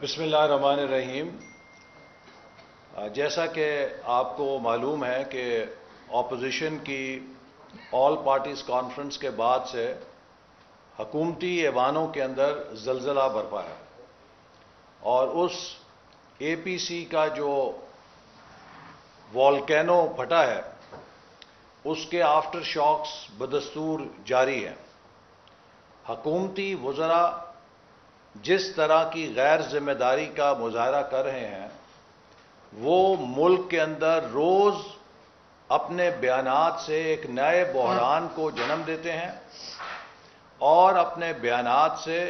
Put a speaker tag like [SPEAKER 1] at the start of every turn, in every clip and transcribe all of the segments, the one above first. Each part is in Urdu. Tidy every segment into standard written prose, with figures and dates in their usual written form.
[SPEAKER 1] بسم اللہ الرحمن الرحیم۔ جیسا کہ آپ کو معلوم ہے کہ اپوزیشن کی آل پارٹیز کانفرنس کے بعد سے حکومتی ایوانوں کے اندر زلزلہ برپا ہے اور اس اے پی سی کا جو والکینو پھٹا ہے اس کے آفٹر شاکس بدستور جاری ہیں۔ حکومتی وزراء جس طرح کی غیر ذمہ داری کا مظاہرہ کر رہے ہیں وہ ملک کے اندر روز اپنے بیانات سے ایک نئے بحران کو جنم دیتے ہیں اور اپنے بیانات سے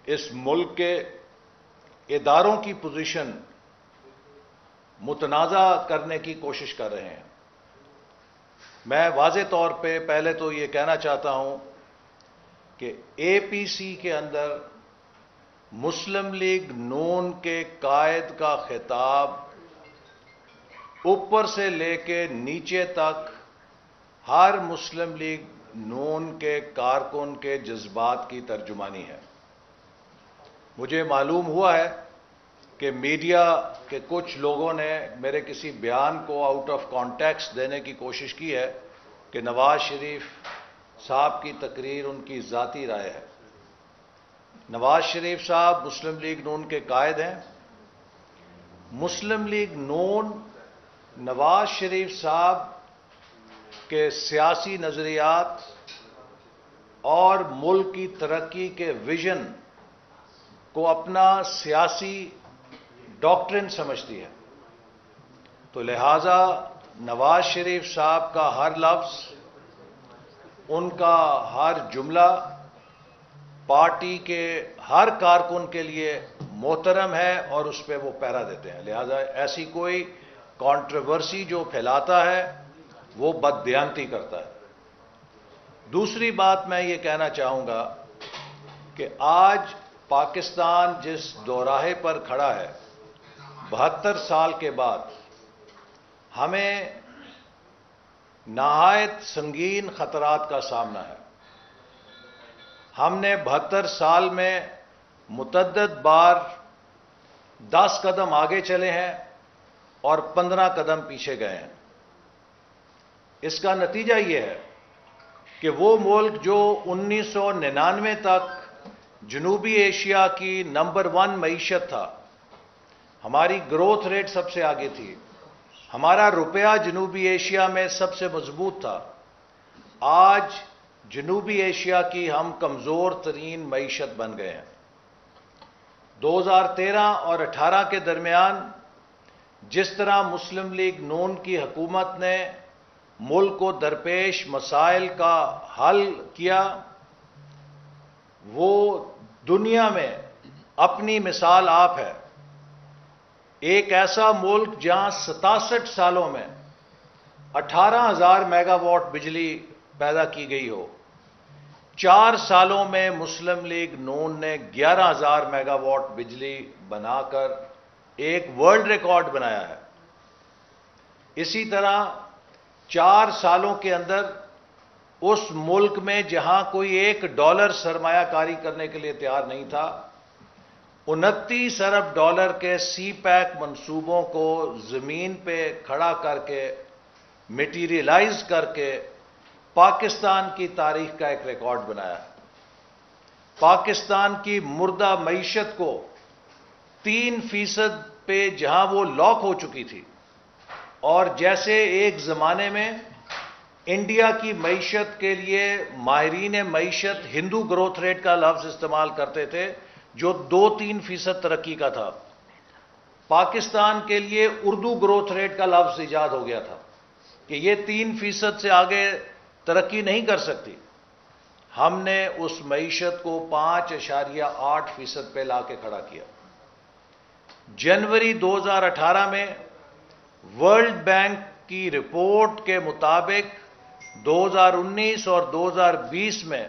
[SPEAKER 1] اس ملک کے اداروں کی پوزیشن متنازع کرنے کی کوشش کر رہے ہیں۔ میں واضح طور پہ پہلے تو یہ کہنا چاہتا ہوں کہ اے پی سی کے اندر مسلم لیگ نون کے قائد کا خطاب اوپر سے لے کے نیچے تک ہر مسلم لیگ نون کے کارکن کے جذبات کی ترجمانی ہے۔ مجھے معلوم ہوا ہے کہ میڈیا کے کچھ لوگوں نے میرے کسی بیان کو آؤٹ آف کانٹیکسٹ دینے کی کوشش کی ہے کہ نواز شریف صاحب کی تقریر ان کی ذاتی رائے ہے۔ نواز شریف صاحب مسلم لیگ نون کے قائد ہیں۔ مسلم لیگ نون نواز شریف صاحب کے سیاسی نظریات اور ملک کی ترقی کے ویژن کو اپنا سیاسی ڈاکٹرن سمجھتی ہے، تو لہذا نواز شریف صاحب کا ہر لفظ، ان کا ہر جملہ پارٹی کے ہر کارکن کے لیے محترم ہے اور اس پہ وہ پیرا دیتے ہیں۔ لہذا ایسی کوئی کنٹروورسی جو پھیلاتا ہے وہ بددیانتی کرتا ہے۔ دوسری بات میں یہ کہنا چاہوں گا کہ آج پاکستان جس دوراہے پر کھڑا ہے 72 سال کے بعد، ہمیں نہایت سنگین خطرات کا سامنا ہے۔ ہم نے 72 سال میں متعدد بار 10 قدم آگے چلے ہیں اور 15 قدم پیچھے گئے ہیں۔ اس کا نتیجہ یہ ہے کہ وہ ملک جو 1999 تک جنوبی ایشیا کی نمبر 1 معیشت تھا، ہماری گروتھ ریٹ سب سے آگے تھی، ہمارا روپیہ جنوبی ایشیا میں سب سے مضبوط تھا، آج جنوبی ایشیا کی ہم کمزور ترین معیشت بن گئے ہیں۔ 2013 اور 18 کے درمیان جس طرح مسلم لیگ نون کی حکومت نے ملک کو درپیش مسائل کا حل کیا، وہ دنیا میں اپنی مثال آپ ہے۔ ایک ایسا ملک جہاں 67 سالوں میں 18,000 میگا واٹ بجلی پیدا کی گئی ہو، 4 سالوں میں مسلم لیگ نون نے 11,000 میگا واٹ بجلی بنا کر ایک ورلڈ ریکارڈ بنایا ہے۔ اسی طرح 4 سالوں کے اندر اس ملک میں جہاں کوئی $1 سرمایہ کاری کرنے کے لیے تیار نہیں تھا، 29 ارب ڈالر کے سی پیک منصوبوں کو زمین پہ کھڑا کر کے میٹیریلائز کر کے پاکستان کی تاریخ کا ایک ریکارڈ بنایا ہے۔ پاکستان کی مردہ معیشت کو 3% پہ جہاں وہ لاک ہو چکی تھی، اور جیسے ایک زمانے میں انڈیا کی معیشت کے لیے ماہرین معیشت ہندو گروتھ ریٹ کا لفظ استعمال کرتے تھے جو 2-3% ترقی کا تھا، پاکستان کے لیے اردو گروتھ ریٹ کا لفظ ایجاد ہو گیا تھا کہ یہ 3% سے آگے ترقی نہیں کر سکتی۔ ہم نے اس معیشت کو 5.8% پہ لا کے کھڑا کیا۔ جنوری 2018 میں ورلڈ بینک کی رپورٹ کے مطابق 2019 اور 2020 میں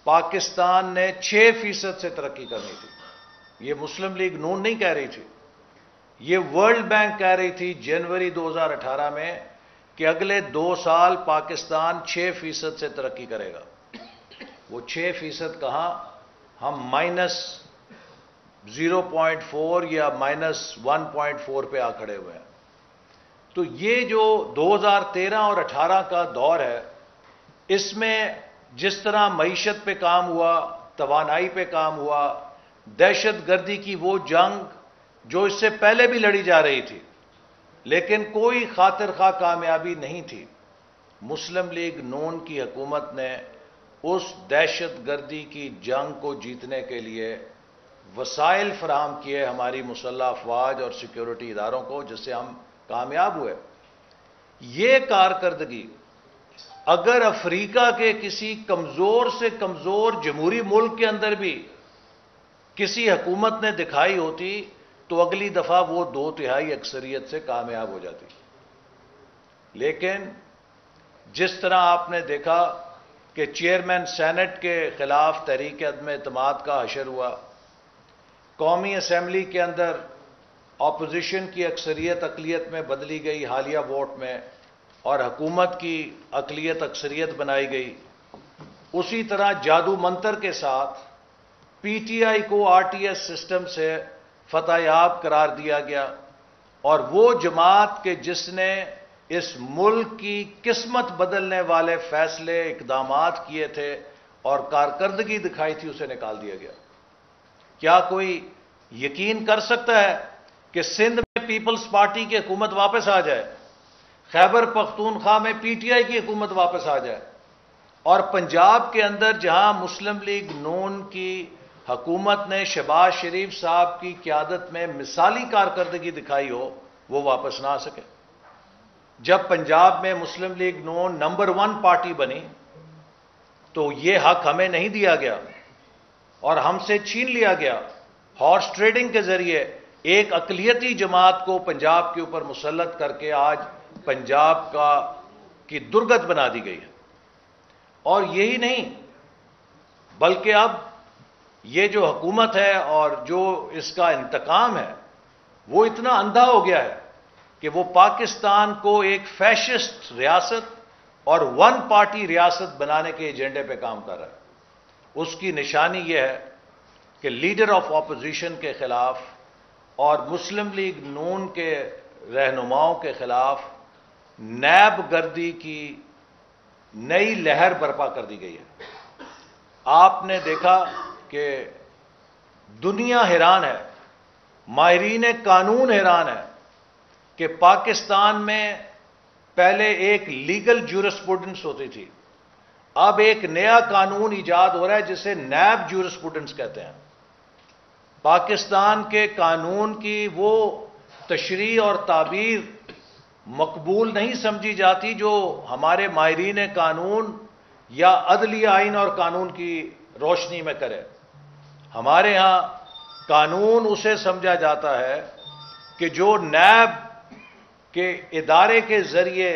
[SPEAKER 1] پاکستان نے 6% سے ترقی کرنی تھی۔ یہ مسلم لیگ نون نہیں کہہ رہی تھی، یہ ورلڈ بینک کہہ رہی تھی جنوری 2018 میں کہ اگلے 2 سال پاکستان 6% سے ترقی کرے گا۔ وہ 6% کہاں، ہم 0.4 یا -1.4 پہ آ کھڑے ہوئے ہیں. تو یہ جو 2013 اور 18 کا دور ہے، اس میں جس طرح معیشت پہ کام ہوا، توانائی پہ کام ہوا، دہشت گردی کی وہ جنگ جو اس سے پہلے بھی لڑی جا رہی تھی لیکن کوئی خاطر خواہ کامیابی نہیں تھی، مسلم لیگ نون کی حکومت نے اس دہشت گردی کی جنگ کو جیتنے کے لیے وسائل فراہم کیے ہماری مسلح افواج اور سیکیورٹی اداروں کو، جس سے ہم کامیاب ہوئے. یہ کارکردگی اگر افریقہ کے کسی کمزور سے کمزور جمہوری ملک کے اندر بھی کسی حکومت نے دکھائی ہوتی تو اگلی دفعہ وہ 2/3 اکثریت سے کامیاب ہو جاتی. لیکن جس طرح آپ نے دیکھا کہ چیئرمین سینٹ کے خلاف تحریک عدم اعتماد کا حشر ہوا، قومی اسمبلی کے اندر اپوزیشن کی اکثریت اقلیت میں بدلی گئی حالیہ ووٹ میں، اور حکومت کی اقلیت اکثریت بنائی گئی. اسی طرح جادو منتر کے ساتھ پی ٹی آئی کو آر ٹی ایس سسٹم سے فتح یاب قرار دیا گیا، اور وہ جماعت کہ جس نے اس ملک کی قسمت بدلنے والے فیصلے اقدامات کیے تھے اور کارکردگی دکھائی تھی، اسے نکال دیا گیا. کیا کوئی یقین کر سکتا ہے کہ سندھ میں پیپلز پارٹی کی حکومت واپس آ جائے، خیبر پختونخوا میں پی ٹی آئی کی حکومت واپس آ جائے، اور پنجاب کے اندر جہاں مسلم لیگ نون کی حکومت نے شہباز شریف صاحب کی قیادت میں مثالی کارکردگی دکھائی ہو، وہ واپس نہ آ سکے؟ جب پنجاب میں مسلم لیگ نون نمبر 1 پارٹی بنی تو یہ حق ہمیں نہیں دیا گیا اور ہم سے چھین لیا گیا. ہارس ٹریڈنگ کے ذریعے ایک اقلیتی جماعت کو پنجاب کے اوپر مسلط کر کے آج پنجاب کی درگت بنا دی گئی ہے. اور یہی نہیں بلکہ اب یہ جو حکومت ہے اور جو اس کا انتقام ہے وہ اتنا اندھا ہو گیا ہے کہ وہ پاکستان کو ایک فیشسٹ ریاست اور 1 پارٹی ریاست بنانے کے ایجنڈے پہ کام کر رہا ہے. اس کی نشانی یہ ہے کہ لیڈر آف اپوزیشن کے خلاف اور مسلم لیگ نون کے رہنماؤں کے خلاف نیب گردی کی نئی لہر برپا کر دی گئی ہے. آپ نے دیکھا کہ دنیا حیران ہے، ماہرین قانون حیران ہے کہ پاکستان میں پہلے ایک لیگل جورسپروڈنس ہوتی تھی، اب ایک نیا قانون ایجاد ہو رہا ہے جسے نیب جورسپروڈنس کہتے ہیں. پاکستان کے قانون کی وہ تشریح اور تعبیر مقبول نہیں سمجھی جاتی جو ہمارے ماہرین قانون یا عدلی آئین اور قانون کی روشنی میں کرے. ہمارے ہاں قانون اسے سمجھا جاتا ہے کہ جو نیب کے ادارے کے ذریعے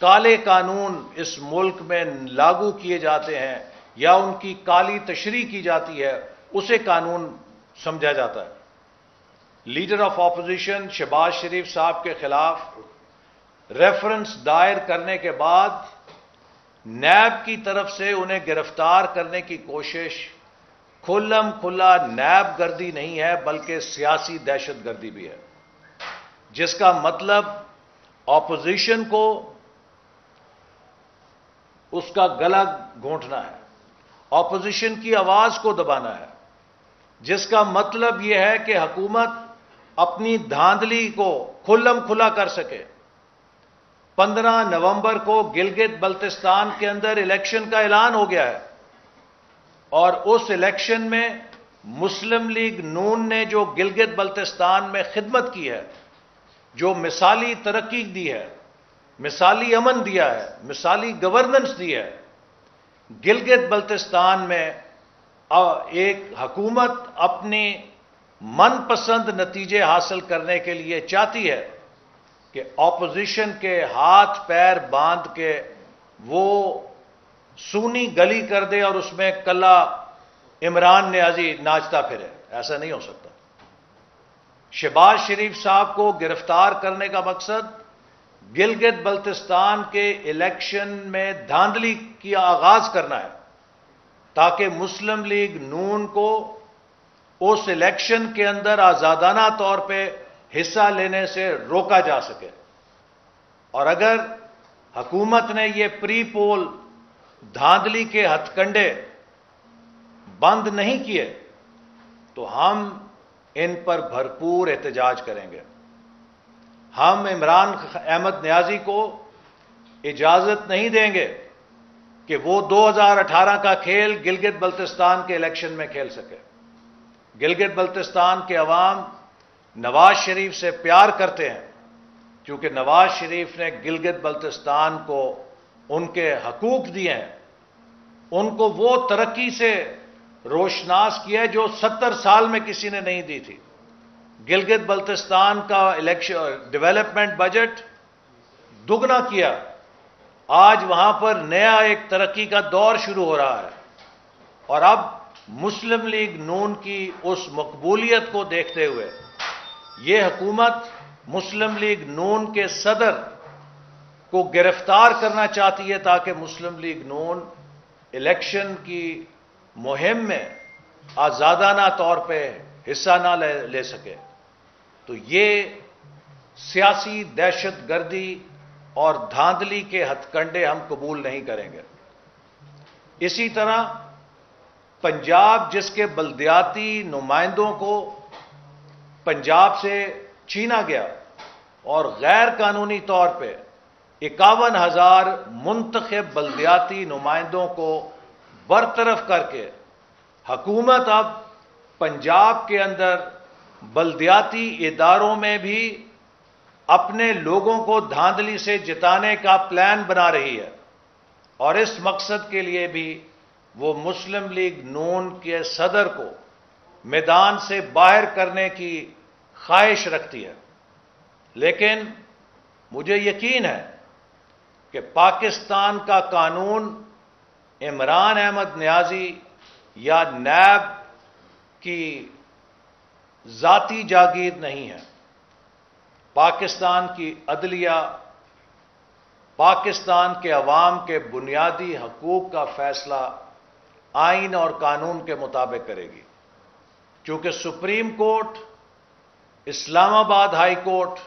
[SPEAKER 1] کالے قانون اس ملک میں لاگو کیے جاتے ہیں یا ان کی کالی تشریح کی جاتی ہے، اسے قانون سمجھا جاتا ہے. لیڈر آف اپوزیشن شہباز شریف صاحب کے خلاف ریفرنس دائر کرنے کے بعد نیب کی طرف سے انہیں گرفتار کرنے کی کوشش کھلم کھلا نیب گردی نہیں ہے بلکہ سیاسی دہشت گردی بھی ہے، جس کا مطلب اپوزیشن کو اس کا گلا گھونٹنا ہے، اپوزیشن کی آواز کو دبانا ہے، جس کا مطلب یہ ہے کہ حکومت اپنی دھاندلی کو کھلم کھلا کر سکے. 15 نومبر کو گلگت بلتستان کے اندر الیکشن کا اعلان ہو گیا ہے، اور اس الیکشن میں مسلم لیگ نون نے جو گلگت بلتستان میں خدمت کی ہے، جو مثالی ترقی دی ہے، مثالی امن دیا ہے، مثالی گورننس دی ہے، گلگت بلتستان میں ایک حکومت اپنی من پسند نتیجے حاصل کرنے کے لیے چاہتی ہے کہ اپوزیشن کے ہاتھ پیر باندھ کے وہ سونی گلی کر دے اور اس میں کلا عمران نیازی ناچتا پھرے. ایسا نہیں ہو سکتا. شہباز شریف صاحب کو گرفتار کرنے کا مقصد گلگت بلتستان کے الیکشن میں دھاندلی کی آغاز کرنا ہے تاکہ مسلم لیگ نون کو اس الیکشن کے اندر آزادانہ طور پہ حصہ لینے سے روکا جا سکے. اور اگر حکومت نے یہ پری پول دھاندلی کے ہتھ کنڈے بند نہیں کیے تو ہم ان پر بھرپور احتجاج کریں گے. ہم عمران احمد نیازی کو اجازت نہیں دیں گے کہ وہ 2018 کا کھیل گلگت بلتستان کے الیکشن میں کھیل سکے. گلگت بلتستان کے عوام نواز شریف سے پیار کرتے ہیں کیونکہ نواز شریف نے گلگت بلتستان کو ان کے حقوق دیے ہیں، ان کو وہ ترقی سے روشناس کیا ہے جو 70 سال میں کسی نے نہیں دی تھی. گلگت بلتستان کا ڈیولپمنٹ بجٹ دگنا کیا. آج وہاں پر نیا ایک ترقی کا دور شروع ہو رہا ہے. اور اب مسلم لیگ نون کی اس مقبولیت کو دیکھتے ہوئے یہ حکومت مسلم لیگ نون کے صدر کو گرفتار کرنا چاہتی ہے تاکہ مسلم لیگ نون الیکشن کی مہم میں آزادانہ طور پہ حصہ نہ لے سکے. تو یہ سیاسی دہشت گردی اور دھاندلی کے ہتھ کنڈے ہم قبول نہیں کریں گے. اسی طرح پنجاب جس کے بلدیاتی نمائندوں کو پنجاب سے چھینا گیا اور غیر قانونی طور پہ 51,000 منتخب بلدیاتی نمائندوں کو برطرف کر کے حکومت اب پنجاب کے اندر بلدیاتی اداروں میں بھی اپنے لوگوں کو دھاندلی سے جتانے کا پلان بنا رہی ہے. اور اس مقصد کے لیے بھی وہ مسلم لیگ نون کے صدر کو میدان سے باہر کرنے کی خواہش رکھتی ہے. لیکن مجھے یقین ہے کہ پاکستان کا قانون عمران احمد نیازی یا نیب کی ذاتی جاگیر نہیں ہے. پاکستان کی عدلیہ پاکستان کے عوام کے بنیادی حقوق کا فیصلہ آئین اور قانون کے مطابق کرے گی. چونکہ سپریم کورٹ، اسلام آباد high court,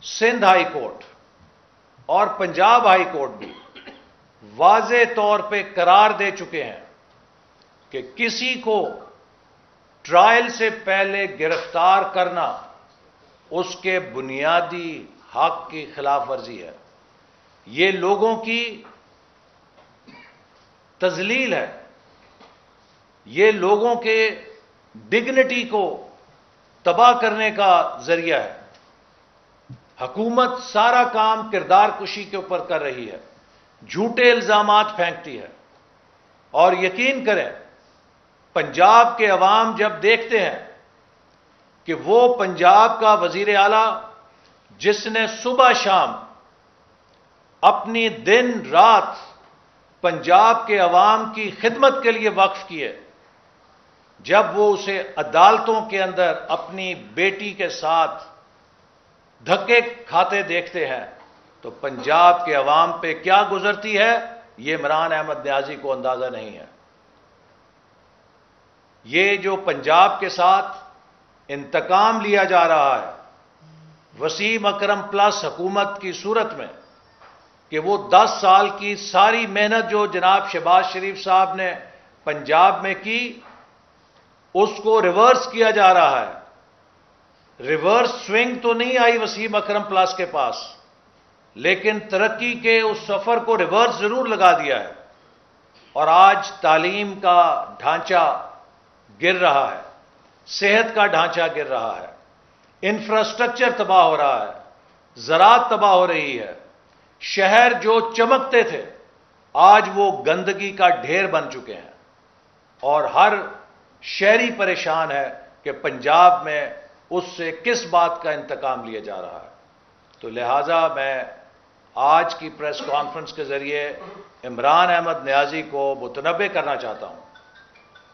[SPEAKER 1] Sindh high court اور پنجاب ہائی کورٹ بھی واضح طور پہ قرار دے چکے ہیں کہ کسی کو ٹرائل سے پہلے گرفتار کرنا اس کے بنیادی حق کی خلاف ورزی ہے. یہ لوگوں کی تذلیل ہے، یہ لوگوں کے ڈگنیٹی کو تباہ کرنے کا ذریعہ ہے. حکومت سارا کام کردار کشی کے اوپر کر رہی ہے، جھوٹے الزامات پھینکتی ہے. اور یقین کریں پنجاب کے عوام جب دیکھتے ہیں کہ وہ پنجاب کا وزیر اعلیٰ جس نے صبح شام اپنی دن رات پنجاب کے عوام کی خدمت کے لیے وقف کیے، جب وہ اسے عدالتوں کے اندر اپنی بیٹی کے ساتھ دھکے کھاتے دیکھتے ہیں تو پنجاب کے عوام پہ کیا گزرتی ہے یہ عمران احمد نیازی کو اندازہ نہیں ہے. یہ جو پنجاب کے ساتھ انتقام لیا جا رہا ہے وسیم اکرم پلس حکومت کی صورت میں کہ وہ 10 سال کی ساری محنت جو جناب شہباز شریف صاحب نے پنجاب میں کی اس کو ریورس کیا جا رہا ہے. ریورس سوئنگ تو نہیں آئی وسیم اکرم پلس کے پاس، لیکن ترقی کے اس سفر کو ریورس ضرور لگا دیا ہے. اور آج تعلیم کا ڈھانچہ گر رہا ہے، صحت کا ڈھانچہ گر رہا ہے، انفراسٹرکچر تباہ ہو رہا ہے، زراعت تباہ ہو رہی ہے. شہر جو چمکتے تھے آج وہ گندگی کا ڈھیر بن چکے ہیں اور ہر شہری پریشان ہے کہ پنجاب میں اس سے کس بات کا انتقام لیا جا رہا ہے. تو لہٰذا میں آج کی پریس کانفرنس کے ذریعے عمران احمد نیازی کو متنبہ کرنا چاہتا ہوں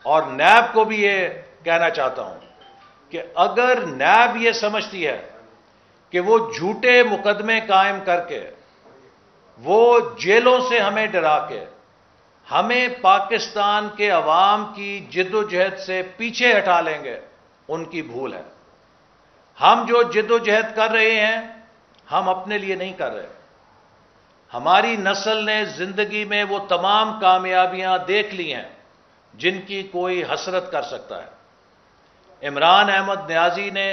[SPEAKER 1] اور نیب کو بھی یہ کہنا چاہتا ہوں کہ اگر نیب یہ سمجھتی ہے کہ وہ جھوٹے مقدمے قائم کر کے وہ جیلوں سے ہمیں ڈرا کے ہمیں پاکستان کے عوام کی جد و جہد سے پیچھے ہٹا لیں گے، ان کی بھول ہے۔ ہم جو جد و جہد کر رہے ہیں، ہم اپنے لیے نہیں کر رہے۔ ہماری نسل نے زندگی میں وہ تمام کامیابیاں دیکھ لی ہیں جن کی کوئی حسرت کر سکتا ہے۔ عمران احمد نیازی نے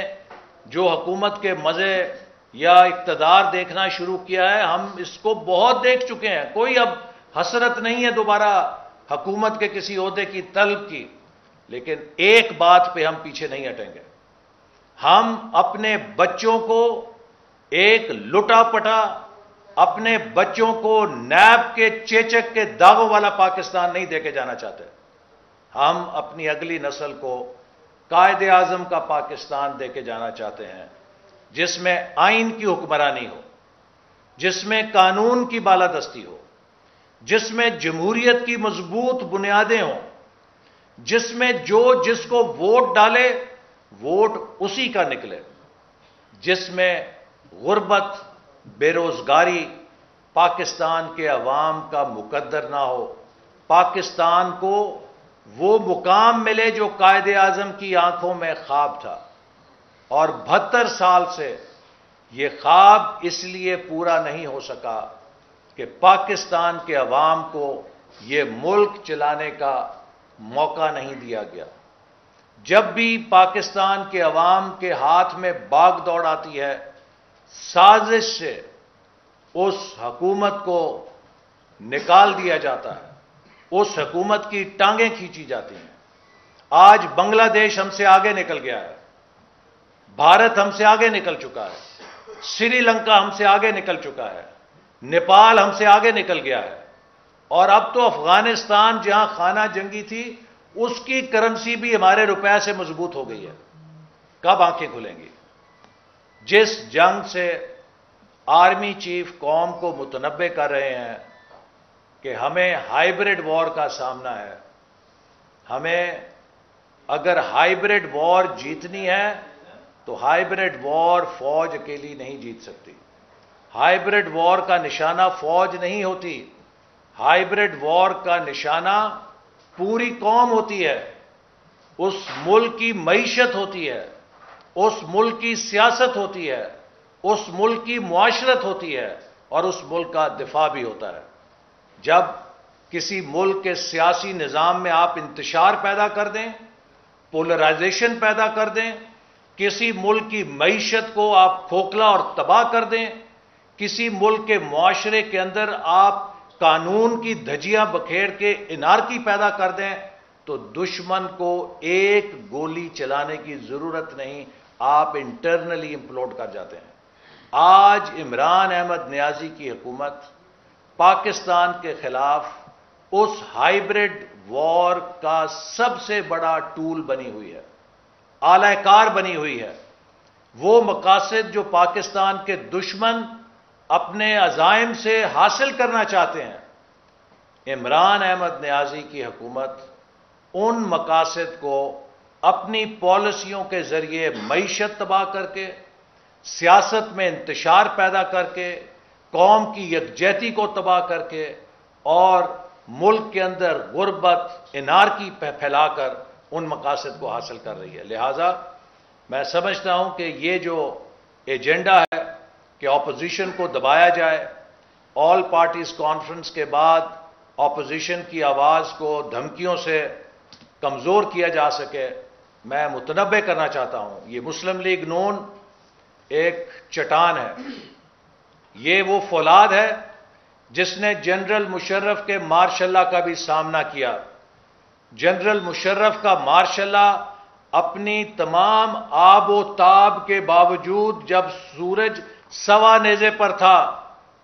[SPEAKER 1] جو حکومت کے مزے یا اقتدار دیکھنا شروع کیا ہے، ہم اس کو بہت دیکھ چکے ہیں۔ کوئی اب حسرت نہیں ہے دوبارہ حکومت کے کسی عہدے کی طلب کی، لیکن ایک بات پہ ہم پیچھے نہیں ہٹیں گے۔ ہم اپنے بچوں کو ایک لٹا پٹا، اپنے بچوں کو نیب کے چیچک کے داغوں والا پاکستان نہیں دے کے جانا چاہتے۔ ہم اپنی اگلی نسل کو قائد اعظم کا پاکستان دے کے جانا چاہتے ہیں، جس میں آئین کی حکمرانی ہو، جس میں قانون کی بالادستی ہو، جس میں جمہوریت کی مضبوط بنیادیں ہوں، جس میں جو جس کو ووٹ ڈالے ووٹ اسی کا نکلے، جس میں غربت، بے روزگاری پاکستان کے عوام کا مقدر نہ ہو، پاکستان کو وہ مقام ملے جو قائد اعظم کی آنکھوں میں خواب تھا۔ اور 72 سال سے یہ خواب اس لیے پورا نہیں ہو سکا کہ پاکستان کے عوام کو یہ ملک چلانے کا موقع نہیں دیا گیا۔ جب بھی پاکستان کے عوام کے ہاتھ میں باغ دوڑ آتی ہے، سازش سے اس حکومت کو نکال دیا جاتا ہے، اس حکومت کی ٹانگیں کھینچی جاتی ہیں۔ آج بنگلہ دیش ہم سے آگے نکل گیا ہے، بھارت ہم سے آگے نکل چکا ہے، سری لنکا ہم سے آگے نکل چکا ہے، نیپال ہم سے آگے نکل گیا ہے، اور اب تو افغانستان جہاں خانہ جنگی تھی، اس کی کرنسی بھی ہمارے روپے سے مضبوط ہو گئی ہے۔ کب آنکھیں کھلیں گی؟ جس جنگ سے آرمی چیف قوم کو متنبع کر رہے ہیں کہ ہمیں ہائیبرڈ وار کا سامنا ہے، ہمیں اگر ہائیبرڈ وار جیتنی ہے تو ہائیبرڈ وار فوج اکیلی نہیں جیت سکتی۔ ہائیبرڈ وار کا نشانہ فوج نہیں ہوتی، ہائیبرڈ وار کا نشانہ پوری قوم ہوتی ہے، اس ملک کی معیشت ہوتی ہے، اس ملک کی سیاست ہوتی ہے، اس ملک کی معاشرت ہوتی ہے، اور اس ملک کا دفاع بھی ہوتا ہے۔ جب کسی ملک کے سیاسی نظام میں آپ انتشار پیدا کر دیں، پولرائزیشن پیدا کر دیں، کسی ملک کی معیشت کو آپ کھوکھلا اور تباہ کر دیں، کسی ملک کے معاشرے کے اندر آپ قانون کی دھجیاں بکھیر کے انارکی پیدا کر دیں، تو دشمن کو ایک گولی چلانے کی ضرورت نہیں، آپ انٹرنلی امپلوڈ کر جاتے ہیں۔ آج عمران احمد نیازی کی حکومت پاکستان کے خلاف اس ہائیبرڈ وار کا سب سے بڑا ٹول بنی ہوئی ہے، آلہ کار بنی ہوئی ہے۔ وہ مقاصد جو پاکستان کے دشمن اپنے عزائم سے حاصل کرنا چاہتے ہیں، عمران احمد نیازی کی حکومت ان مقاصد کو اپنی پالیسیوں کے ذریعے معیشت تباہ کر کے، سیاست میں انتشار پیدا کر کے، قوم کی یکجہتی کو تباہ کر کے، اور ملک کے اندر غربت، انارکی پھیلا کر ان مقاصد کو حاصل کر رہی ہے۔ لہذا میں سمجھتا ہوں کہ یہ جو ایجنڈا ہے کہ اپوزیشن کو دبایا جائے، آل پارٹیز کانفرنس کے بعد اپوزیشن کی آواز کو دھمکیوں سے کمزور کیا جا سکے، میں متنبع کرنا چاہتا ہوں۔ یہ مسلم لیگ نون ایک چٹان ہے، یہ وہ فولاد ہے جس نے جنرل مشرف کے مارشل لا کا بھی سامنا کیا۔ جنرل مشرف کا مارشل لا اپنی تمام آب و تاب کے باوجود جب سورج سوا نیزے پر تھا،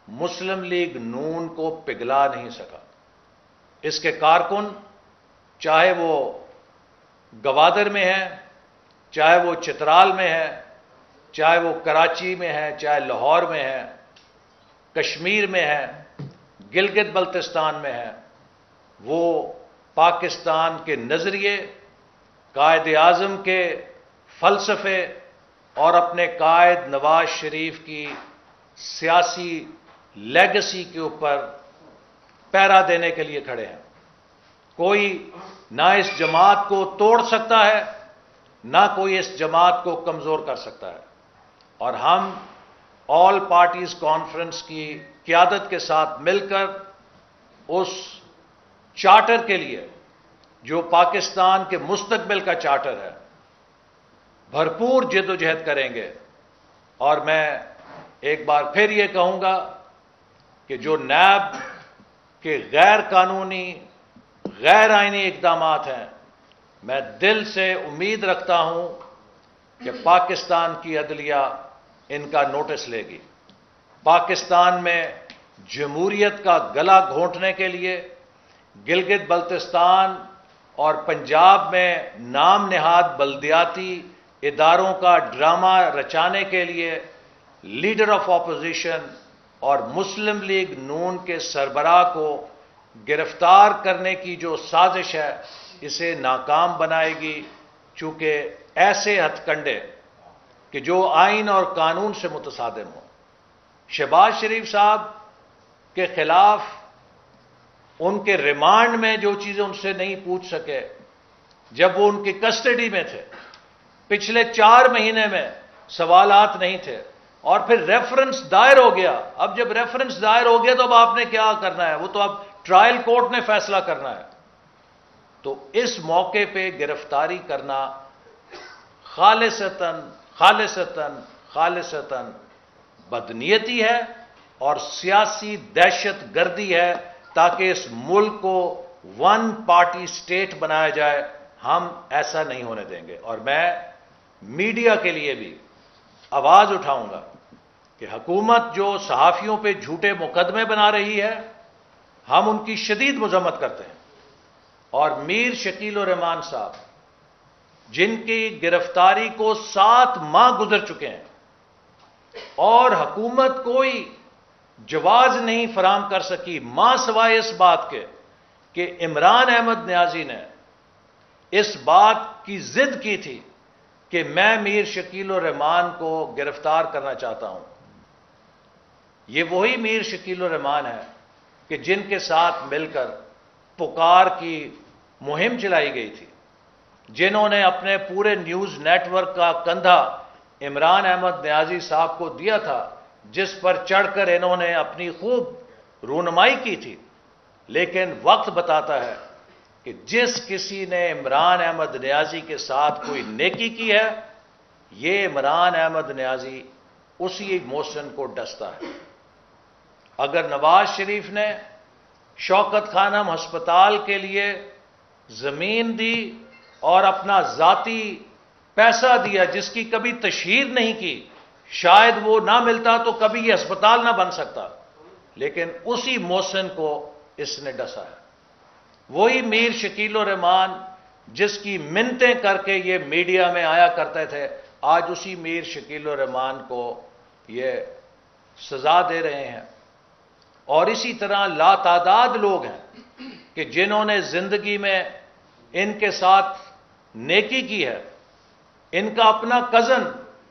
[SPEAKER 1] مسلم لیگ نون کو پگھلا نہیں سکا۔ اس کے کارکن چاہے وہ گوادر میں ہیں، چاہے وہ چترال میں ہے، چاہے وہ کراچی میں ہے، چاہے لاہور میں ہے، کشمیر میں ہے، گلگت بلتستان میں ہے، وہ پاکستان کے نظریے، قائد اعظم کے فلسفے اور اپنے قائد نواز شریف کی سیاسی لیگسی کے اوپر پہرا دینے کے لیے کھڑے ہیں۔ کوئی نہ اس جماعت کو توڑ سکتا ہے، نہ کوئی اس جماعت کو کمزور کر سکتا ہے، اور ہم آل پارٹیز کانفرنس کی قیادت کے ساتھ مل کر اس چارٹر کے لیے جو پاکستان کے مستقبل کا چارٹر ہے بھرپور جد و جہد کریں گے۔ اور میں ایک بار پھر یہ کہوں گا کہ جو نیب کے غیر قانونی غیر آئینی اقدامات ہیں، میں دل سے امید رکھتا ہوں کہ پاکستان کی عدلیہ ان کا نوٹس لے گی۔ پاکستان میں جمہوریت کا گلا گھونٹنے کے لیے گلگت بلتستان اور پنجاب میں نام نہاد بلدیاتی اداروں کا ڈرامہ رچانے کے لیے لیڈر آف اپوزیشن اور مسلم لیگ نون کے سربراہ کو گرفتار کرنے کی جو سازش ہے اسے ناکام بنائے گی، چونکہ ایسے ہتھ کنڈے کہ جو آئین اور قانون سے متصادم ہوں۔ شہباز شریف صاحب کے خلاف ان کے ریمانڈ میں جو چیزیں ان سے نہیں پوچھ سکے جب وہ ان کی کسٹڈی میں تھے، پچھلے 4 مہینے میں سوالات نہیں تھے، اور پھر ریفرنس دائر ہو گیا۔ اب جب ریفرنس دائر ہو گیا تو اب آپ نے کیا کرنا ہے؟ وہ تو اب ٹرائل کورٹ نے فیصلہ کرنا ہے۔ تو اس موقع پہ گرفتاری کرنا خالصتاً بدنیتی ہے اور سیاسی دہشت گردی ہے، تاکہ اس ملک کو ون پارٹی سٹیٹ بنایا جائے۔ ہم ایسا نہیں ہونے دیں گے، اور میں میڈیا کے لیے بھی آواز اٹھاؤں گا کہ حکومت جو صحافیوں پہ جھوٹے مقدمے بنا رہی ہے، ہم ان کی شدید مذمت کرتے ہیں۔ اور میر شکیل الرحمان صاحب جن کی گرفتاری کو 7 ماہ گزر چکے ہیں اور حکومت کوئی جواز نہیں فراہم کر سکی، ماں سوائے اس بات کے کہ عمران احمد نیازی نے اس بات کی ضد کی تھی کہ میں میر شکیل الرحمان کو گرفتار کرنا چاہتا ہوں۔ یہ وہی میر شکیل الرحمان ہے کہ جن کے ساتھ مل کر پکار کی مہم چلائی گئی تھی، جنہوں نے اپنے پورے نیوز نیٹ ورک کا کندھا عمران احمد نیازی صاحب کو دیا تھا، جس پر چڑھ کر انہوں نے اپنی خوب رونمائی کی تھی۔ لیکن وقت بتاتا ہے کہ جس کسی نے عمران احمد نیازی کے ساتھ کوئی نیکی کی ہے، یہ عمران احمد نیازی اسی محسن کو ڈستا ہے۔ اگر نواز شریف نے شوکت خانم ہسپتال کے لیے زمین دی اور اپنا ذاتی پیسہ دیا جس کی کبھی تشہیر نہیں کی، شاید وہ نہ ملتا تو کبھی یہ ہسپتال نہ بن سکتا، لیکن اسی محسن کو اس نے ڈسا ہے۔ وہی میر شکیل الرحمان جس کی منتیں کر کے یہ میڈیا میں آیا کرتے تھے، آج اسی میر شکیل الرحمان کو یہ سزا دے رہے ہیں۔ اور اسی طرح لاتعداد لوگ ہیں کہ جنہوں نے زندگی میں ان کے ساتھ نیکی کی ہے۔ ان کا اپنا کزن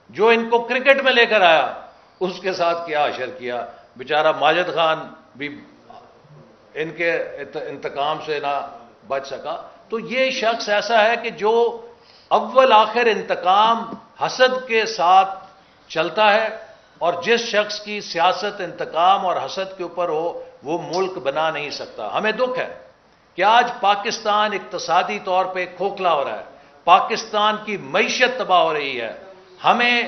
[SPEAKER 1] جو ان کو کرکٹ میں لے کر آیا، اس کے ساتھ کیا حشر کیا، بیچارہ ماجد خان بھی ان کے انتقام سے نہ بچ سکا۔ تو یہ شخص ایسا ہے کہ جو اول آخر انتقام حسد کے ساتھ چلتا ہے، اور جس شخص کی سیاست انتقام اور حسد کے اوپر ہو وہ ملک بنا نہیں سکتا۔ ہمیں دکھ ہے کہ آج پاکستان اقتصادی طور پہ کھوکھلا ہو رہا ہے، پاکستان کی معیشت تباہ ہو رہی ہے۔ ہمیں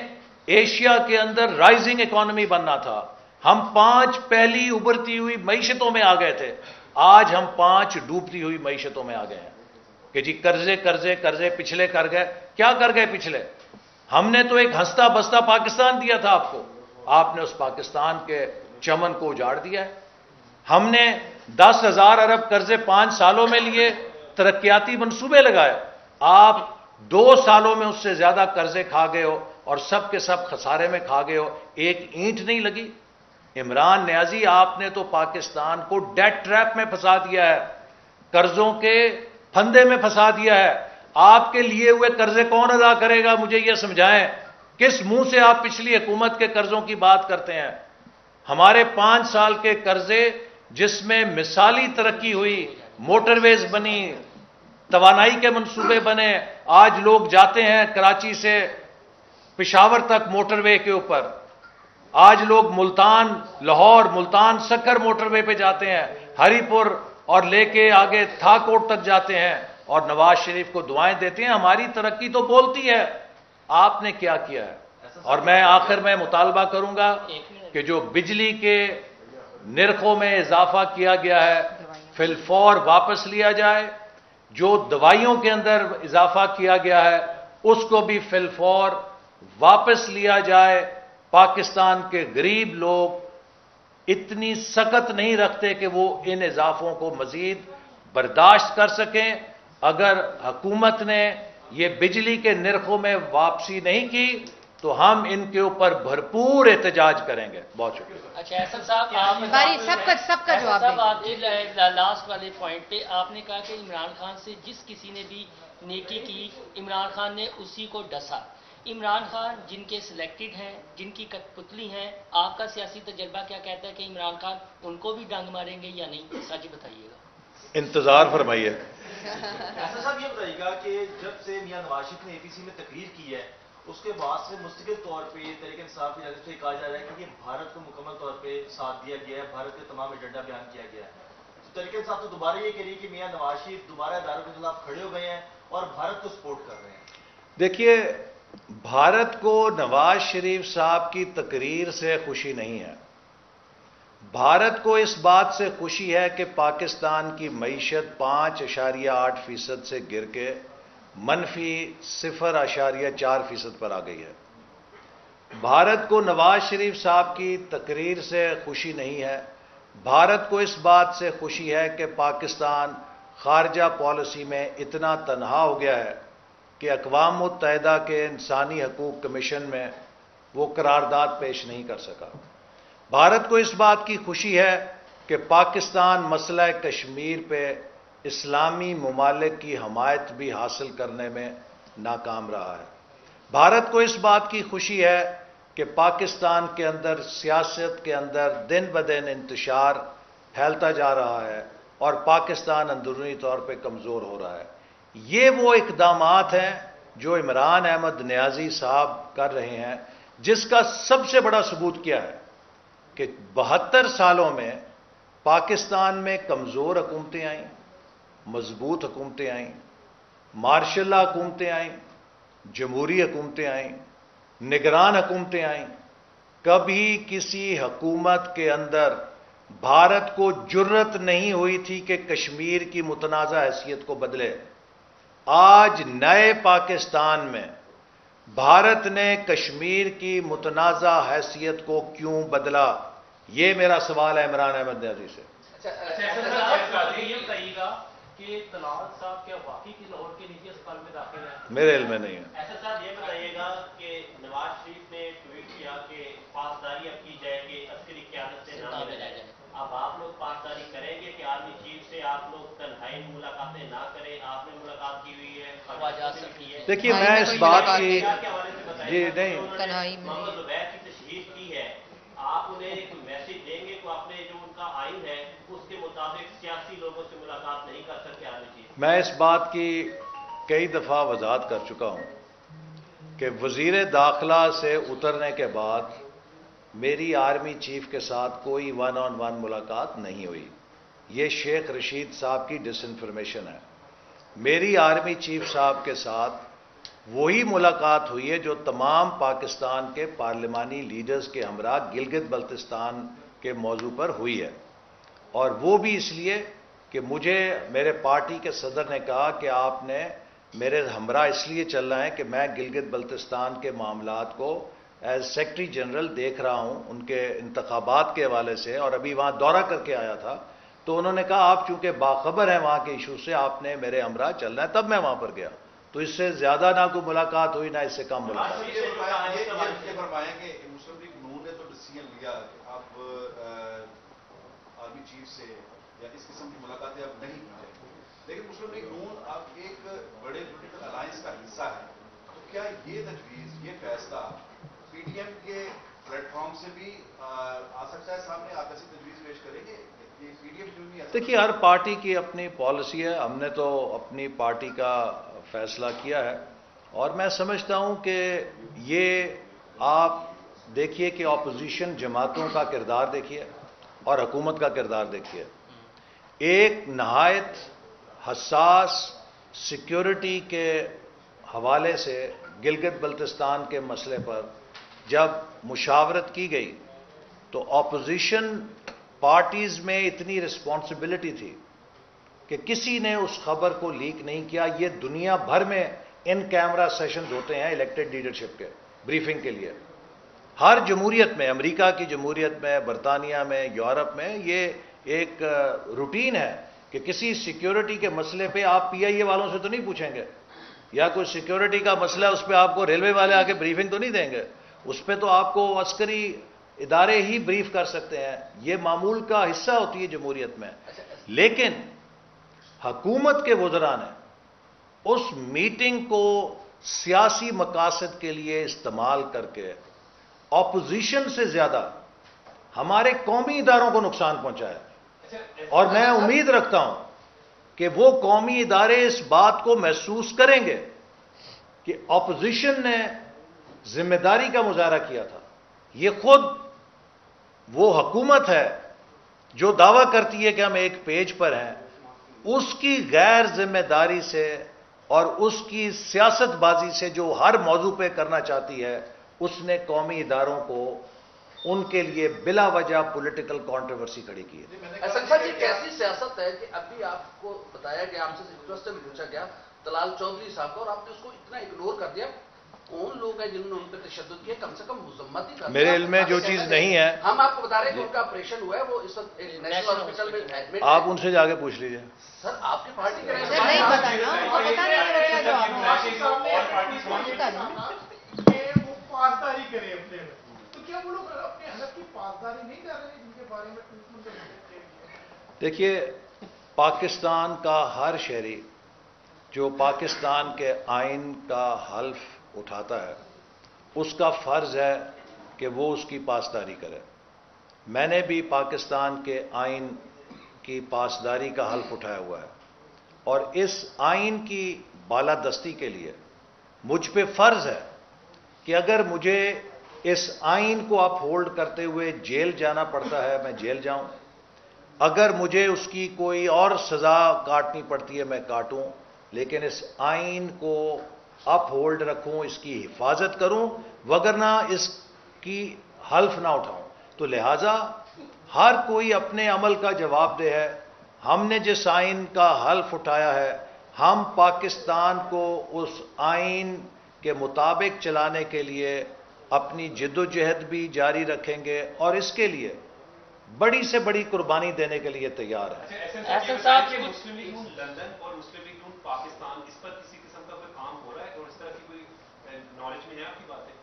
[SPEAKER 1] ایشیا کے اندر رائزنگ اکانومی بننا تھا، ہم 5 پہلی ابھرتی ہوئی معیشتوں میں آ گئے تھے، آج ہم 5 ڈوبتی ہوئی معیشتوں میں آ گئے ہیں کہ جی قرضے پچھلے کر گئے۔ کیا کر گئے پچھلے؟ ہم نے تو ایک ہنستا بستا پاکستان دیا تھا آپ کو، آپ نے اس پاکستان کے چمن کو اجاڑ دیا ہے۔ ہم نے 10,000 ارب قرضے 5 سالوں میں لیے، ترقیاتی منصوبے لگائے، آپ 2 سالوں میں اس سے زیادہ قرضے کھا گئے ہو اور سب کے سب خسارے میں کھا گئے ہو، ایک اینٹ نہیں لگی۔ عمران نیازی آپ نے تو پاکستان کو ڈیٹ ٹریپ میں پھنسا دیا ہے، قرضوں کے پھندے میں پھنسا دیا ہے۔ آپ کے لیے ہوئے قرضے کون ادا کرے گا؟ مجھے یہ سمجھائیں، کس منہ سے آپ پچھلی حکومت کے قرضوں کی بات کرتے ہیں؟ ہمارے 5 سال کے قرضے جس میں مثالی ترقی ہوئی، موٹر ویز بنی, توانائی کے منصوبے بنے. آج لوگ جاتے ہیں کراچی سے پشاور تک موٹر وے کے اوپر. آج لوگ ملتان لاہور, ملتان سکر موٹر وے پہ جاتے ہیں, ہری پور اور لے کے آگے تھاکوٹ تک جاتے ہیں, اور نواز شریف کو دعائیں دیتے ہیں. ہماری ترقی تو بولتی ہے, آپ نے کیا کیا ہے؟ اور میں آخر میں مطالبہ کروں گا کہ جو بجلی کے نرخوں میں اضافہ کیا گیا ہے فی الفور واپس لیا جائے. جو دوائیوں کے اندر اضافہ کیا گیا ہے اس کو بھی فی الفور واپس لیا جائے. پاکستان کے غریب لوگ اتنی سخت نہیں رکھتے کہ وہ ان اضافوں کو مزید برداشت کر سکیں. اگر حکومت نے یہ بجلی کے نرخوں میں واپسی نہیں کی تو ہم ان کے اوپر بھرپور احتجاج کریں گے. بہت شکریہ.
[SPEAKER 2] اچھا احسن صاحب, آپ
[SPEAKER 3] سب کا جواب
[SPEAKER 2] صاحب آپ کی لاسٹ والے پوائنٹ پہ آپ نے کہا کہ عمران خان سے جس کسی نے بھی نیکی کی عمران خان نے اسی کو ڈسا. عمران خان جن کے سلیکٹڈ ہیں, جن کی کٹ پتلی ہیں, آپ کا سیاسی تجربہ کیا کہتا ہے کہ عمران خان ان کو بھی ڈانگ ماریں گے یا نہیں؟ سچ بتائیے گا.
[SPEAKER 1] انتظار فرمائیے.
[SPEAKER 4] ایسا صاحب یہ بتائیے گا کہ جب سے میاں نواز شریف نے اے پی سی میں تقریر کی ہے اس کے بعد سے مستقل طور پہ تحریک انصاف کی جانب سے کہا جا رہا ہے کہ یہ بھارت کو مکمل طور پہ ساتھ دیا گیا ہے, بھارت کے تمام ایجنڈا بیان کیا گیا ہے. تحریک انصاف تو دوبارہ یہ کہہ رہی ہے کہ میاں نواز شریف دوبارہ اداروں کے خلاف کھڑے ہو گئے ہیں اور بھارت کو سپورٹ کر رہے ہیں.
[SPEAKER 1] دیکھیے, بھارت کو نواز شریف صاحب کی تقریر سے خوشی نہیں ہے. بھارت کو اس بات سے خوشی ہے کہ پاکستان کی معیشت 5.8% سے گر کے -0.4% پر آ گئی ہے. بھارت کو نواز شریف صاحب کی تقریر سے خوشی نہیں ہے. بھارت کو اس بات سے خوشی ہے کہ پاکستان خارجہ پالیسی میں اتنا تنہا ہو گیا ہے کہ اقوام متحدہ کے انسانی حقوق کمیشن میں وہ قرارداد پیش نہیں کر سکا. بھارت کو اس بات کی خوشی ہے کہ پاکستان مسئلہ کشمیر پہ اسلامی ممالک کی حمایت بھی حاصل کرنے میں ناکام رہا ہے. بھارت کو اس بات کی خوشی ہے کہ پاکستان کے اندر سیاست کے اندر دن بدن انتشار پھیلتا جا رہا ہے اور پاکستان اندرونی طور پہ کمزور ہو رہا ہے. یہ وہ اقدامات ہیں جو عمران احمد نیازی صاحب کر رہے ہیں, جس کا سب سے بڑا ثبوت کیا ہے کہ 72 سالوں میں پاکستان میں کمزور حکومتیں آئیں, مضبوط حکومتیں آئیں, مارشل لا حکومتیں آئیں, جمہوری حکومتیں آئیں, نگران حکومتیں آئیں. کبھی کسی حکومت کے اندر بھارت کو جرت نہیں ہوئی تھی کہ کشمیر کی متنازع حیثیت کو بدلے. آج نئے پاکستان میں بھارت نے کشمیر کی متنازع حیثیت کو کیوں بدلا؟ یہ میرا سوال ہے عمران احمد نیازی سے.
[SPEAKER 5] یہ بتائیے گا کہ طلال صاحب کیا واقعی کی لاہور کے نجی اسپتال میں داخل ہیں؟
[SPEAKER 1] میرے علم میں نہیں ہے.
[SPEAKER 4] ایسا صاحب یہ بتائیے گا کہ نواز شریف نے ٹویٹ کیا کہ پاسداری اب کی جائے گی, عسکری قیادت سے نہ ملا جائے. اب آپ لوگ پاسداری کریں گے کہ آرمی چیف سے آپ لوگ تنہائی ملاقاتیں نہ کریں؟ آپ نے ملاقات کی ہوئی ہے.
[SPEAKER 1] دیکھیے, میں اس بات کی جی نہیں,
[SPEAKER 4] محمد زبیر کی تشریف کی ہے, آپ انہیں ایک میسج دیں گے کہ اپنے جو ان کا آئین ہے اس کے مطابق سیاسی لوگوں سے ملاقات نہیں کر سکتے آرمی چیف؟
[SPEAKER 1] میں اس بات کی کئی دفعہ وضاحت کر چکا ہوں کہ وزیر داخلہ سے اترنے کے بعد میری آرمی چیف کے ساتھ کوئی 1-on-1 ملاقات نہیں ہوئی. یہ شیخ رشید صاحب کی ڈس انفارمیشن ہے. میری آرمی چیف صاحب کے ساتھ وہی ملاقات ہوئی ہے جو تمام پاکستان کے پارلیمانی لیڈرز کے ہمراہ گلگت بلتستان کے موضوع پر ہوئی ہے, اور وہ بھی اس لیے کہ مجھے میرے پارٹی کے صدر نے کہا کہ آپ نے میرے ہمراہ اس لیے چلنا ہے کہ میں گلگت بلتستان کے معاملات کو ایز سیکرٹری جنرل دیکھ رہا ہوں ان کے انتخابات کے حوالے سے, اور ابھی وہاں دورہ کر کے آیا تھا. تو انہوں نے کہا آپ چونکہ باخبر ہیں وہاں کے ایشو سے, آپ نے میرے ہمراہ چلنا ہے, تب میں وہاں پر گیا. تو اس سے زیادہ نہ کوئی ملاقات ہوئی, نہ اس سے کم ملاقات.
[SPEAKER 6] فرمائیں کہ مسلم لیگ نون نے تو ڈیسیژن لیا کہ آپ آرمی چیف سے یا اس قسم کی ملاقاتیں اب نہیں کی جائیں, لیکن مسلم لیگ نون اب ایک بڑے پولیٹیکل الائنس کا حصہ ہے. تو کیا یہ تجویز, یہ فیصلہ پی ٹی ایم کے پلیٹ فارم سے بھی آ سکتا ہے سامنے؟ آپ ایسی تجویز پیش کریں گے یہ پی ڈی ایم کیوں نہیں؟
[SPEAKER 1] دیکھیے ہر پارٹی کی اپنی پالیسی ہے. ہم نے تو اپنی پارٹی کا فیصلہ کیا ہے اور میں سمجھتا ہوں کہ یہ آپ دیکھیے کہ اپوزیشن جماعتوں کا کردار دیکھیے اور حکومت کا کردار دیکھیے. ایک نہایت حساس سیکیورٹی کے حوالے سے گلگت بلتستان کے مسئلے پر جب مشاورت کی گئی تو اپوزیشن پارٹیز میں اتنی رسپانسبلٹی تھی کہ کسی نے اس خبر کو لیک نہیں کیا. یہ دنیا بھر میں ان کیمرہ سیشنز ہوتے ہیں الیکٹڈ لیڈرشپ کے بریفنگ کے لیے. ہر جمہوریت میں، امریکہ کی جمہوریت میں، برطانیہ میں، یورپ میں یہ ایک روٹین ہے کہ کسی سیکیورٹی کے مسئلے پہ آپ پی آئی اے والوں سے تو نہیں پوچھیں گے، یا کوئی سیکیورٹی کا مسئلہ ہے اس پہ آپ کو ریلوے والے آ کے بریفنگ تو نہیں دیں گے. اس پہ تو آپ کو عسکری ادارے ہی بریف کر سکتے ہیں. یہ معمول کا حصہ ہوتی ہے جمہوریت میں. لیکن حکومت کے وزراء نے اس میٹنگ کو سیاسی مقاصد کے لیے استعمال کر کے اپوزیشن سے زیادہ ہمارے قومی اداروں کو نقصان پہنچایا. اور میں امید رکھتا ہوں کہ وہ قومی ادارے اس بات کو محسوس کریں گے کہ اپوزیشن نے ذمہ داری کا مظاہرہ کیا تھا. یہ خود وہ حکومت ہے جو دعویٰ کرتی ہے کہ ہم ایک پیج پر ہیں، اس کی غیر ذمہ داری سے اور اس کی سیاست بازی سے جو ہر موضوع پہ کرنا چاہتی ہے، اس نے قومی اداروں کو ان کے لیے بلا وجہ پولیٹیکل کانٹروورسی کھڑی کی ہے.
[SPEAKER 3] احسن صاحب، یہ کیسی سیاست ہے کہ ابھی آپ کو بتایا گیا، آپ سے ریکویسٹ بھی پوچھا گیا طلال چودھری صاحب کا، اور آپ نے اس کو اتنا اگنور کر دیا. کون لوگ ہیں جنہوں نے ان پہ تشدد کیا؟ کم سے کم مذمت ہی کر.
[SPEAKER 1] میرے علم میں جو چیز نہیں ہے،
[SPEAKER 3] ہم آپ کو بتا رہے ہیں کہ ان کا آپریشن ہوا ہے، وہ اس وقت نیشنل ہاسپٹل میں ایڈمٹ.
[SPEAKER 1] آپ ان سے جا کے پوچھ لیجئے.
[SPEAKER 3] سر آپ کی پارٹی کے
[SPEAKER 7] نہیں پتا نا، اور پتا نہیں کیا
[SPEAKER 8] وہ پاسداری کرے اپنے میں، تو کیا وہ لوگ اپنے حلف کی پاسداری نہیں کر رہے ہیں جن کے بارے میں ٹویٹ؟
[SPEAKER 1] دیکھیے پاکستان کا ہر شہری جو پاکستان کے آئین کا حلف اٹھاتا ہے اس کا فرض ہے کہ وہ اس کی پاسداری کرے. میں نے بھی پاکستان کے آئین کی پاسداری کا حلف اٹھایا ہوا ہے اور اس آئین کی بالادستی کے لیے مجھ پہ فرض ہے کہ اگر مجھے اس آئین کو اپ ہولڈ کرتے ہوئے جیل جانا پڑتا ہے میں جیل جاؤں، اگر مجھے اس کی کوئی اور سزا کاٹنی پڑتی ہے میں کاٹوں، لیکن اس آئین کو اپ ہولڈ رکھوں، اس کی حفاظت کروں، وگرنہ اس کی حلف نہ اٹھاؤں. تو لہٰذا ہر کوئی اپنے عمل کا جواب دہ ہے. ہم نے جس آئین کا حلف اٹھایا ہے ہم پاکستان کو اس آئین کے مطابق چلانے کے لیے اپنی جدوجہد بھی جاری رکھیں گے اور اس کے لیے بڑی سے بڑی قربانی دینے کے لیے تیار ہے.
[SPEAKER 5] احسن صاحب کہ مسلم لیگ نون لندن اور مسلم لیگ نون پاکستان اس پر کسی قسم کا کوئی کام ہو رہا ہے اور اس طرح کی کوئی نالج میں ہے آپ کی بات ہے؟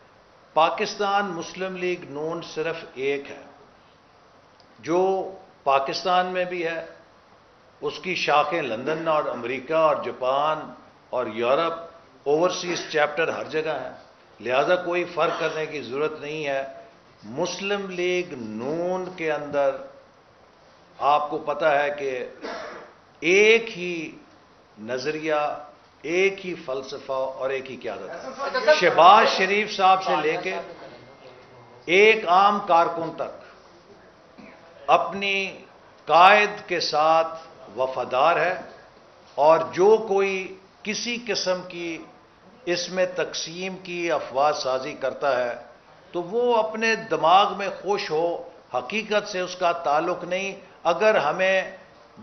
[SPEAKER 1] پاکستان مسلم لیگ نون صرف ایک ہے جو پاکستان میں بھی ہے، اس کی شاخیں لندن اور امریکہ اور جاپان اور یورپ، اوورسیز چیپٹر ہر جگہ ہیں. لہذا کوئی فرق کرنے کی ضرورت نہیں ہے. مسلم لیگ نون کے اندر آپ کو پتہ ہے کہ ایک ہی نظریہ، ایک ہی فلسفہ اور ایک ہی قیادت ہے. شہباز شریف صاحب سے لے کے ایک عام کارکن تک اپنی قائد کے ساتھ وفادار ہے، اور جو کوئی کسی قسم کی اس میں تقسیم کی افواہ سازی کرتا ہے تو وہ اپنے دماغ میں خوش ہو، حقیقت سے اس کا تعلق نہیں. اگر ہمیں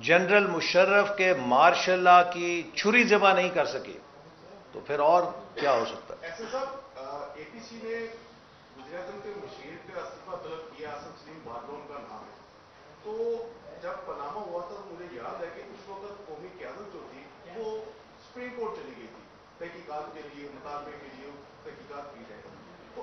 [SPEAKER 1] جنرل مشرف کے مارشل لا کی چھری زبا نہیں کر سکی تو پھر اور کیا ہو سکتا ہے؟
[SPEAKER 8] ایسے صاحب اے پی سی نے وزیراعظم کے مشیر کا استعفیٰ طلب کیا، آصف سلیم بھادرو ان کا نام ہے. تو جب پاناما ہوا تھا مجھے یاد ہے کہ اس وقت قومی قیادت جو تھی وہ سپریم کورٹ چلی گئی تھی تحقیقات کے لیے، مطالبے کے لیے تحقیقات کی جائے. تو